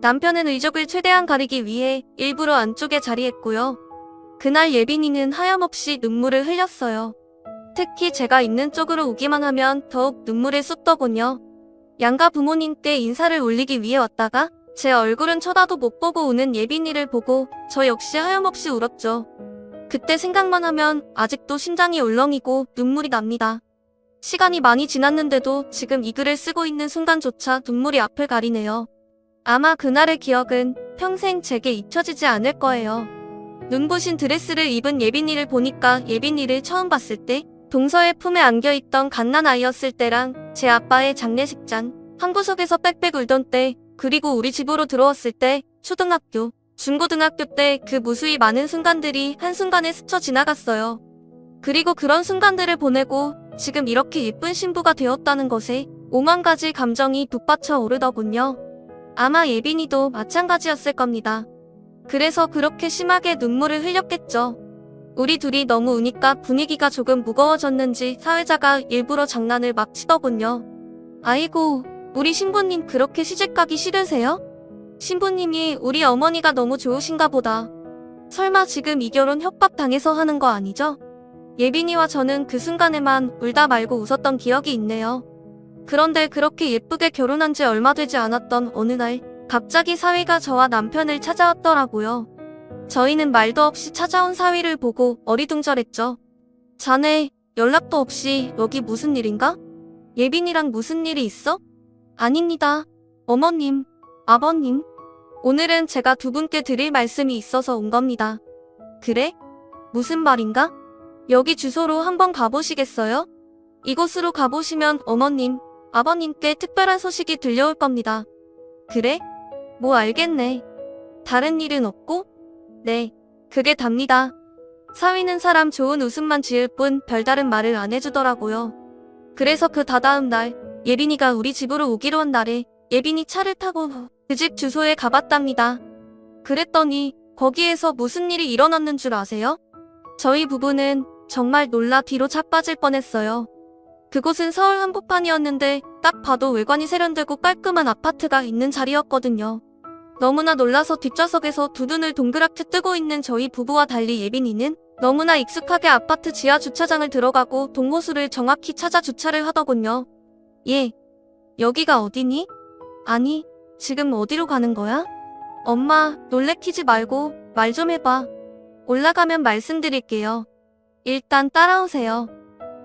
A: 남편은 의족을 최대한 가리기 위해 일부러 안쪽에 자리했고요. 그날 예빈이는 하염없이 눈물을 흘렸어요. 특히 제가 있는 쪽으로 오기만 하면 더욱 눈물이 쏟더군요. 양가 부모님께 인사를 올리기 위해 왔다가 제 얼굴은 쳐다도 못 보고 우는 예빈이를 보고 저 역시 하염없이 울었죠. 그때 생각만 하면 아직도 심장이 울렁이고 눈물이 납니다. 시간이 많이 지났는데도 지금 이 글을 쓰고 있는 순간조차 눈물이 앞을 가리네요. 아마 그날의 기억은 평생 제게 잊혀지지 않을 거예요. 눈부신 드레스를 입은 예빈이를 보니까 예빈이를 처음 봤을 때 동서의 품에 안겨있던 갓난아이였을 때랑 제 아빠의 장례식장, 한 구석에서 빽빽 울던 때, 그리고 우리 집으로 들어왔을 때, 초등학교, 중고등학교 때 그 무수히 많은 순간들이 한순간에 스쳐 지나갔어요. 그리고 그런 순간들을 보내고 지금 이렇게 예쁜 신부가 되었다는 것에 5만 가지 감정이 북받쳐 오르더군요. 아마 예빈이도 마찬가지였을 겁니다. 그래서 그렇게 심하게 눈물을 흘렸겠죠. 우리 둘이 너무 우니까 분위기가 조금 무거워졌는지 사회자가 일부러 장난을 막 치더군요. 아이고, 우리 신부님 그렇게 시집가기 싫으세요? 신부님이 우리 어머니가 너무 좋으신가 보다. 설마 지금 이 결혼 협박당해서 하는 거 아니죠? 예빈이와 저는 그 순간에만 울다 말고 웃었던 기억이 있네요. 그런데 그렇게 예쁘게 결혼한 지 얼마 되지 않았던 어느 날 갑자기 사위가 저와 남편을 찾아왔더라고요. 저희는 말도 없이 찾아온 사위를 보고 어리둥절했죠. 자네 연락도 없이 여기 무슨 일인가? 예빈이랑 무슨 일이 있어? 아닙니다. 어머님, 아버님. 오늘은 제가 두 분께 드릴 말씀이 있어서 온 겁니다. 그래? 무슨 말인가? 여기 주소로 한번 가보시겠어요? 이곳으로 가보시면 어머님, 아버님께 특별한 소식이 들려올 겁니다. 그래? 뭐 알겠네. 다른 일은 없고? 네, 그게 답니다. 사위는 사람 좋은 웃음만 지을 뿐 별다른 말을 안 해주더라고요. 그래서 그 다다음 날 예빈이가 우리 집으로 오기로 한 날에 예빈이 차를 타고 그 집 주소에 가봤답니다. 그랬더니 거기에서 무슨 일이 일어났는 줄 아세요? 저희 부부는 정말 놀라 뒤로 자빠질 뻔했어요. 그곳은 서울 한복판이었는데 딱 봐도 외관이 세련되고 깔끔한 아파트가 있는 자리였거든요. 너무나 놀라서 뒷좌석에서 두 눈을 동그랗게 뜨고 있는 저희 부부와 달리 예빈이는 너무나 익숙하게 아파트 지하 주차장을 들어가고 동호수를 정확히 찾아 주차를 하더군요. 얘, 여기가 어디니? 아니, 지금 어디로 가는 거야? 엄마, 놀래키지 말고 말 좀 해봐. 올라가면 말씀드릴게요. 일단 따라오세요.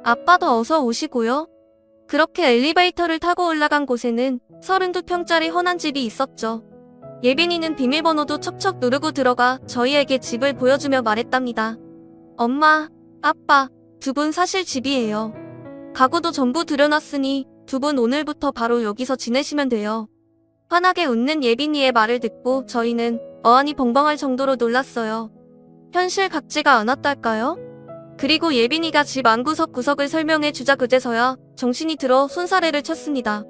A: 아빠도 어서 오시고요. 그렇게 엘리베이터를 타고 올라간 곳에는 32평짜리 헌한 집이 있었죠. 예빈이는 비밀번호도 척척 누르고 들어가 저희에게 집을 보여주며 말했답니다. 엄마, 아빠, 두 분 사실 집이에요. 가구도 전부 들여놨으니 두 분 오늘부터 바로 여기서 지내시면 돼요. 환하게 웃는 예빈이의 말을 듣고 저희는 어안이 벙벙할 정도로 놀랐어요. 현실 같지가 않았달까요? 그리고 예빈이가 집 안 구석구석을 설명해 주자 그제서야 정신이 들어 손사래를 쳤습니다.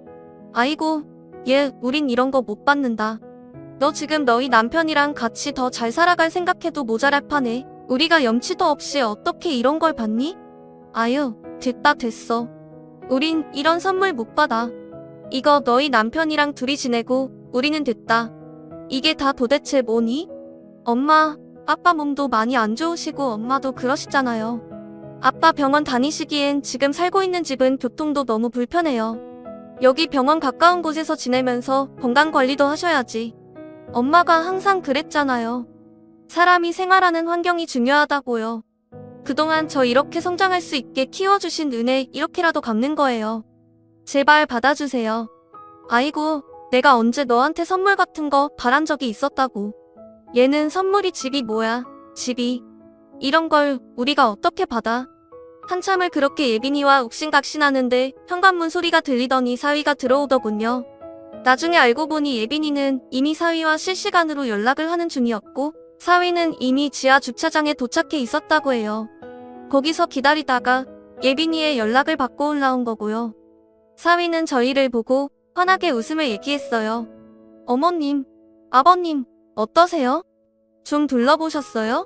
A: 아이고, 얘 우린 이런 거 못 받는다. 너 지금 너희 남편이랑 같이 더 잘 살아갈 생각해도 모자랄 판에 우리가 염치도 없이 어떻게 이런 걸 받니? 아유, 됐어. 우린 이런 선물 못 받아. 이거 너희 남편이랑 둘이 지내고 우리는 됐다. 이게 다 도대체 뭐니? 엄마, 아빠 몸도 많이 안 좋으시고 엄마도 그러시잖아요. 아빠 병원 다니시기엔 지금 살고 있는 집은 교통도 너무 불편해요. 여기 병원 가까운 곳에서 지내면서 건강관리도 하셔야지. 엄마가 항상 그랬잖아요. 사람이 생활하는 환경이 중요하다고요. 그동안 저 이렇게 성장할 수 있게 키워주신 은혜 이렇게라도 갚는 거예요. 제발 받아주세요. 아이고, 내가 언제 너한테 선물 같은 거 바란 적이 있었다고. 얘는 선물이 집이 뭐야, 집이. 이런 걸 우리가 어떻게 받아? 한참을 그렇게 예빈이와 욱신각신하는데 현관문 소리가 들리더니 사위가 들어오더군요. 나중에 알고 보니 예빈이는 이미 사위와 실시간으로 연락을 하는 중이었고 사위는 이미 지하 주차장에 도착해 있었다고 해요. 거기서 기다리다가 예빈이의 연락을 받고 올라온 거고요. 사위는 저희를 보고 환하게 웃으며 얘기했어요. 어머님, 아버님, 어떠세요? 좀 둘러보셨어요?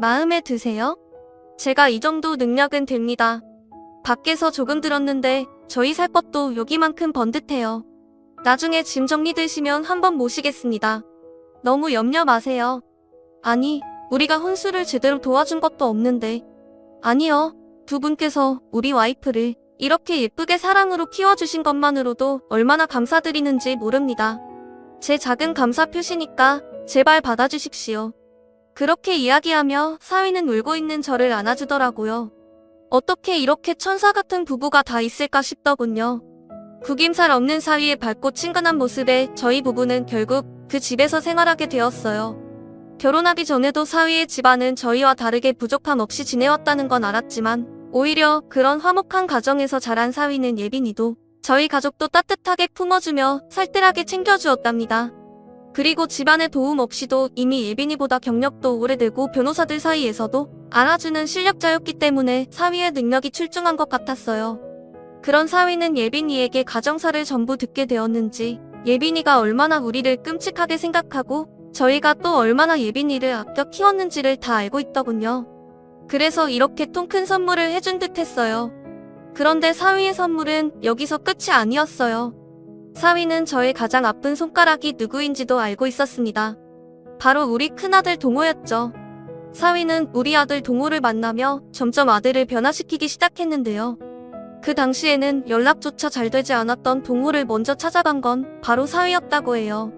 A: 마음에 드세요? 제가 이 정도 능력은 됩니다. 밖에서 조금 들었는데 저희 살 것도 여기만큼 번듯해요. 나중에 짐 정리되시면 한번 모시겠습니다. 너무 염려 마세요. 아니, 우리가 혼수를 제대로 도와준 것도 없는데. 아니요, 두 분께서 우리 와이프를 이렇게 예쁘게 사랑으로 키워주신 것만으로도 얼마나 감사드리는지 모릅니다. 제 작은 감사 표시니까 제발 받아주십시오. 그렇게 이야기하며 사위는 울고 있는 저를 안아주더라고요. 어떻게 이렇게 천사 같은 부부가 다 있을까 싶더군요. 구김살 없는 사위의 밝고 친근한 모습에 저희 부부는 결국 그 집에서 생활하게 되었어요. 결혼하기 전에도 사위의 집안은 저희와 다르게 부족함 없이 지내왔다는 건 알았지만 오히려 그런 화목한 가정에서 자란 사위는 예빈이도 저희 가족도 따뜻하게 품어주며 살뜰하게 챙겨주었답니다. 그리고 집안의 도움 없이도 이미 예빈이보다 경력도 오래되고 변호사들 사이에서도 알아주는 실력자였기 때문에 사위의 능력이 출중한 것 같았어요. 그런 사위는 예빈이에게 가정사를 전부 듣게 되었는지 예빈이가 얼마나 우리를 끔찍하게 생각하고 저희가 또 얼마나 예빈이를 아껴 키웠는지를 다 알고 있더군요. 그래서 이렇게 통 큰 선물을 해준 듯 했어요. 그런데 사위의 선물은 여기서 끝이 아니었어요. 사위는 저의 가장 아픈 손가락이 누구인지도 알고 있었습니다. 바로 우리 큰아들 동호였죠. 사위는 우리 아들 동호를 만나며 점점 아들을 변화시키기 시작했는데요. 그 당시에는 연락조차 잘 되지 않았던 동호를 먼저 찾아간 건 바로 사위였다고 해요.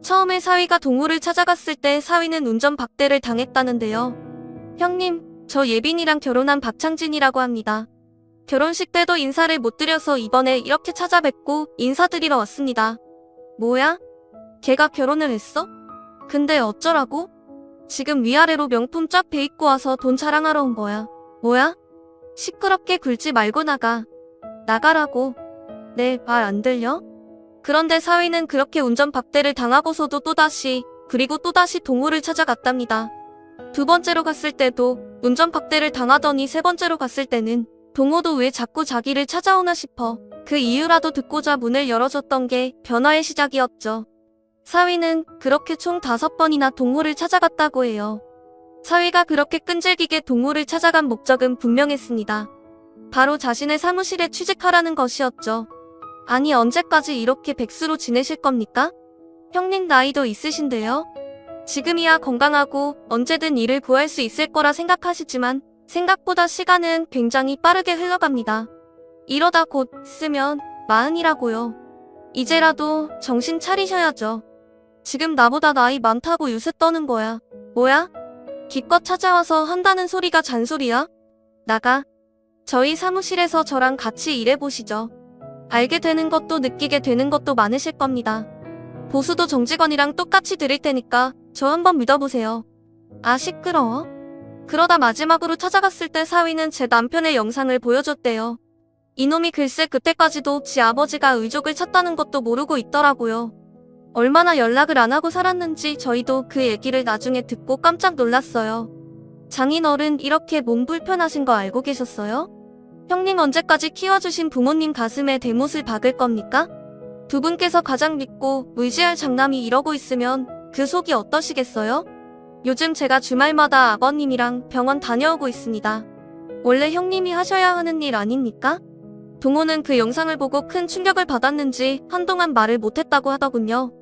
A: 처음에 사위가 동호를 찾아갔을 때 사위는 운전 박대를 당했다는데요. 형님, 저 예빈이랑 결혼한 박창진이라고 합니다. 결혼식 때도 인사를 못 드려서 이번에 이렇게 찾아뵙고 인사드리러 왔습니다. 뭐야? 걔가 결혼을 했어? 근데 어쩌라고? 지금 위아래로 명품 쫙 배입고 와서 돈 자랑하러 온 거야. 뭐야? 시끄럽게 굴지 말고 나가. 나가라고. 내 말 안 들려? 그런데 사위는 그렇게 운전 박대를 당하고서도 또다시 그리고 또다시 동호를 찾아갔답니다. 두 번째로 갔을 때도 운전박대를 당하더니 세 번째로 갔을 때는 동호도 왜 자꾸 자기를 찾아오나 싶어 그 이유라도 듣고자 문을 열어줬던 게 변화의 시작이었죠. 사위는 그렇게 총 5번이나 동호를 찾아갔다고 해요. 사위가 그렇게 끈질기게 동호를 찾아간 목적은 분명했습니다. 바로 자신의 사무실에 취직하라는 것이었죠. 아니 언제까지 이렇게 백수로 지내실 겁니까? 형님 나이도 있으신데요. 지금이야 건강하고 언제든 일을 구할 수 있을 거라 생각하시지만 생각보다 시간은 굉장히 빠르게 흘러갑니다. 이러다 곧 있으면 40이라고요. 이제라도 정신 차리셔야죠. 지금 나보다 나이 많다고 유세 떠는 거야. 뭐야? 기껏 찾아와서 한다는 소리가 잔소리야? 나가. 저희 사무실에서 저랑 같이 일해보시죠. 알게 되는 것도 느끼게 되는 것도 많으실 겁니다. 보수도 정직원이랑 똑같이 드릴 테니까 저 한번 믿어보세요. 아 시끄러워? 그러다 마지막으로 찾아갔을 때 사위는 제 남편의 영상을 보여줬대요. 이놈이 글쎄 그때까지도 지 아버지가 의족을 찾다는 것도 모르고 있더라고요. 얼마나 연락을 안 하고 살았는지 저희도 그 얘기를 나중에 듣고 깜짝 놀랐어요. 장인어른 이렇게 몸 불편하신 거 알고 계셨어요? 형님 언제까지 키워주신 부모님 가슴에 대못을 박을 겁니까? 두 분께서 가장 믿고 의지할 장남이 이러고 있으면 그 속이 어떠시겠어요? 요즘 제가 주말마다 아버님이랑 병원 다녀오고 있습니다. 원래 형님이 하셔야 하는 일 아닙니까? 동호는 그 영상을 보고 큰 충격을 받았는지 한동안 말을 못했다고 하더군요.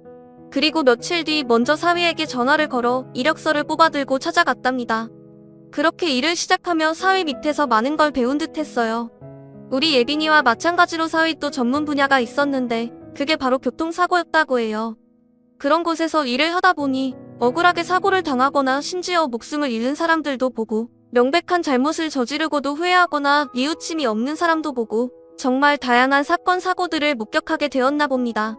A: 그리고 며칠 뒤 먼저 사위에게 전화를 걸어 이력서를 뽑아들고 찾아갔답니다. 그렇게 일을 시작하며 사위 밑에서 많은 걸 배운 듯 했어요. 우리 예빈이와 마찬가지로 사위도 전문 분야가 있었는데 그게 바로 교통사고였다고 해요. 그런 곳에서 일을 하다 보니 억울하게 사고를 당하거나 심지어 목숨을 잃는 사람들도 보고 명백한 잘못을 저지르고도 후회하거나 뉘우침이 없는 사람도 보고 정말 다양한 사건 사고들을 목격하게 되었나 봅니다.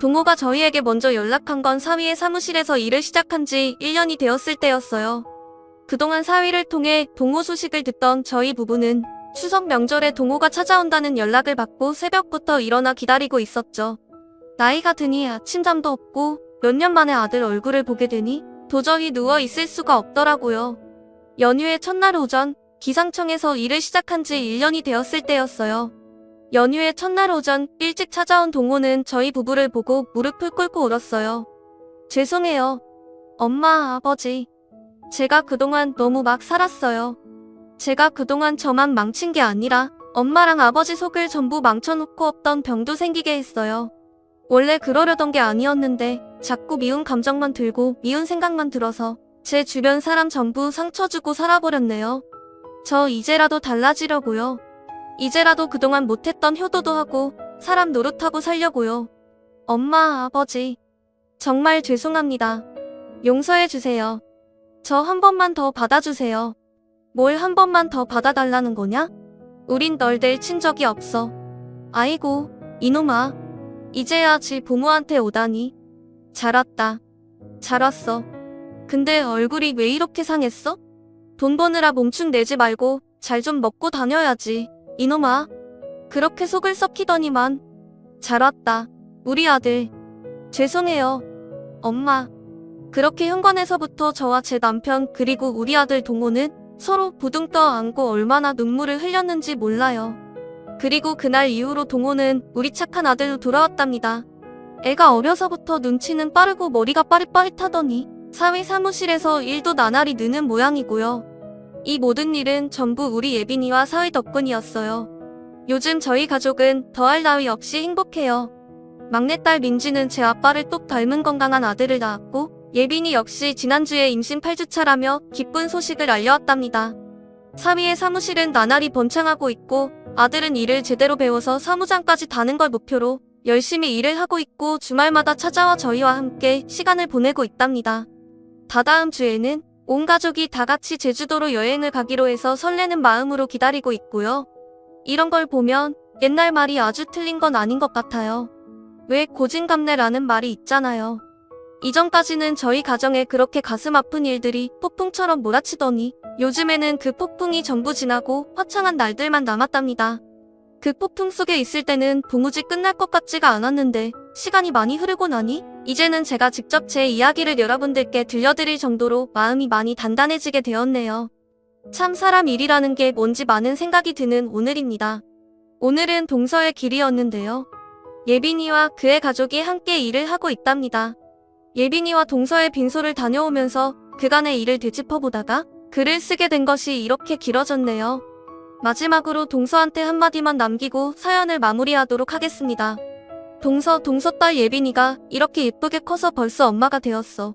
A: 동호가 저희에게 먼저 연락한 건 사위의 사무실에서 일을 시작한 지 1년이 되었을 때였어요. 그동안 사위를 통해 동호 소식을 듣던 저희 부부는 추석 명절에 동호가 찾아온다는 연락을 받고 새벽부터 일어나 기다리고 있었죠. 나이가 드니 아침잠도 없고 몇 년 만에 아들 얼굴을 보게 되니 도저히 누워 있을 수가 없더라고요. 연휴의 첫날 오전 기상청에서 일을 시작한 지 1년이 되었을 때였어요. 연휴의 첫날 오전 일찍 찾아온 동호는 저희 부부를 보고 무릎을 꿇고 울었어요. 죄송해요. 엄마, 아버지. 제가 그동안 너무 막 살았어요. 제가 그동안 저만 망친 게 아니라 엄마랑 아버지 속을 전부 망쳐놓고 없던 병도 생기게 했어요. 원래 그러려던 게 아니었는데 자꾸 미운 감정만 들고 미운 생각만 들어서 제 주변 사람 전부 상처 주고 살아버렸네요. 저 이제라도 달라지려고요. 이제라도 그동안 못했던 효도도 하고 사람 노릇하고 살려고요. 엄마, 아버지. 정말 죄송합니다. 용서해주세요. 저 한 번만 더 받아주세요. 뭘 한 번만 더 받아달라는 거냐? 우린 널 낼 친적이 없어. 아이고, 이놈아. 이제야 지 부모한테 오다니. 잘 왔다. 잘 왔어. 근데 얼굴이 왜 이렇게 상했어? 돈 버느라 몸축 내지 말고 잘 좀 먹고 다녀야지. 이놈아. 그렇게 속을 썩히더니만. 잘 왔다. 우리 아들. 죄송해요. 엄마. 그렇게 현관에서부터 저와 제 남편 그리고 우리 아들 동호는 서로 부둥 떠 안고 얼마나 눈물을 흘렸는지 몰라요. 그리고 그날 이후로 동호는 우리 착한 아들로 돌아왔답니다. 애가 어려서부터 눈치는 빠르고 머리가 빠릿빠릿하더니 사위 사무실에서 일도 나날이 느는 모양이고요. 이 모든 일은 전부 우리 예빈이와 사위 덕분이었어요. 요즘 저희 가족은 더할 나위 없이 행복해요. 막내딸 민지는 제 아빠를 똑 닮은 건강한 아들을 낳았고 예빈이 역시 지난주에 임신 8주차라며 기쁜 소식을 알려왔답니다. 사위의 사무실은 나날이 번창하고 있고 아들은 일을 제대로 배워서 사무장까지 다는 걸 목표로 열심히 일을 하고 있고 주말마다 찾아와 저희와 함께 시간을 보내고 있답니다. 다다음 주에는 온 가족이 다 같이 제주도로 여행을 가기로 해서 설레는 마음으로 기다리고 있고요. 이런 걸 보면 옛날 말이 아주 틀린 건 아닌 것 같아요. 왜 고진감래라는 말이 있잖아요. 이전까지는 저희 가정에 그렇게 가슴 아픈 일들이 폭풍처럼 몰아치더니 요즘에는 그 폭풍이 전부 지나고 화창한 날들만 남았답니다. 그 폭풍 속에 있을 때는 도무지 끝날 것 같지가 않았는데 시간이 많이 흐르고 나니 이제는 제가 직접 제 이야기를 여러분들께 들려드릴 정도로 마음이 많이 단단해지게 되었네요. 참 사람 일이라는 게 뭔지 많은 생각이 드는 오늘입니다. 오늘은 동서의 길이었는데요. 예빈이와 그의 가족이 함께 일을 하고 있답니다. 예빈이와 동서의 빈소를 다녀오면서 그간의 일을 되짚어보다가 글을 쓰게 된 것이 이렇게 길어졌네요. 마지막으로 동서한테 한마디만 남기고 사연을 마무리하도록 하겠습니다. 동서 딸 예빈이가 이렇게 예쁘게 커서 벌써 엄마가 되었어.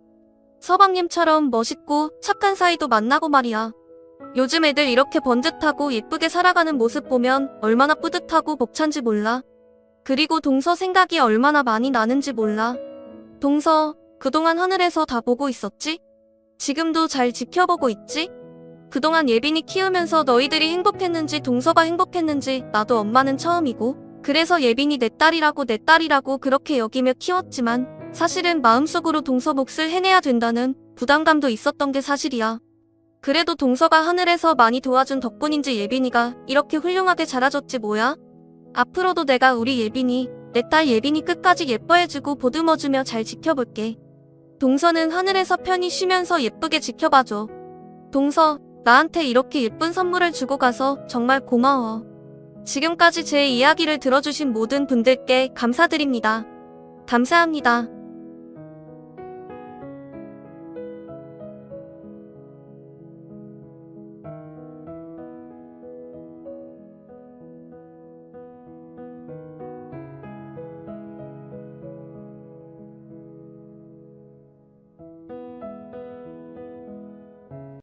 A: 서방님처럼 멋있고 착한 사이도 만나고 말이야. 요즘 애들 이렇게 번듯하고 예쁘게 살아가는 모습 보면 얼마나 뿌듯하고 벅찬지 몰라. 그리고 동서 생각이 얼마나 많이 나는지 몰라. 동서, 그동안 하늘에서 다 보고 있었지? 지금도 잘 지켜보고 있지? 그동안 예빈이 키우면서 너희들이 행복했는지 동서가 행복했는지 나도 엄마는 처음이고 그래서 예빈이 내 딸이라고 그렇게 여기며 키웠지만 사실은 마음속으로 동서 몫을 해내야 된다는 부담감도 있었던 게 사실이야. 그래도 동서가 하늘에서 많이 도와준 덕분인지 예빈이가 이렇게 훌륭하게 자라줬지 뭐야? 앞으로도 내가 우리 예빈이, 내 딸 예빈이 끝까지 예뻐해주고 보듬어주며 잘 지켜볼게. 동서는 하늘에서 편히 쉬면서 예쁘게 지켜봐줘. 동서, 나한테 이렇게 예쁜 선물을 주고 가서 정말 고마워. 지금까지 제 이야기를 들어주신 모든 분들께 감사드립니다. 감사합니다.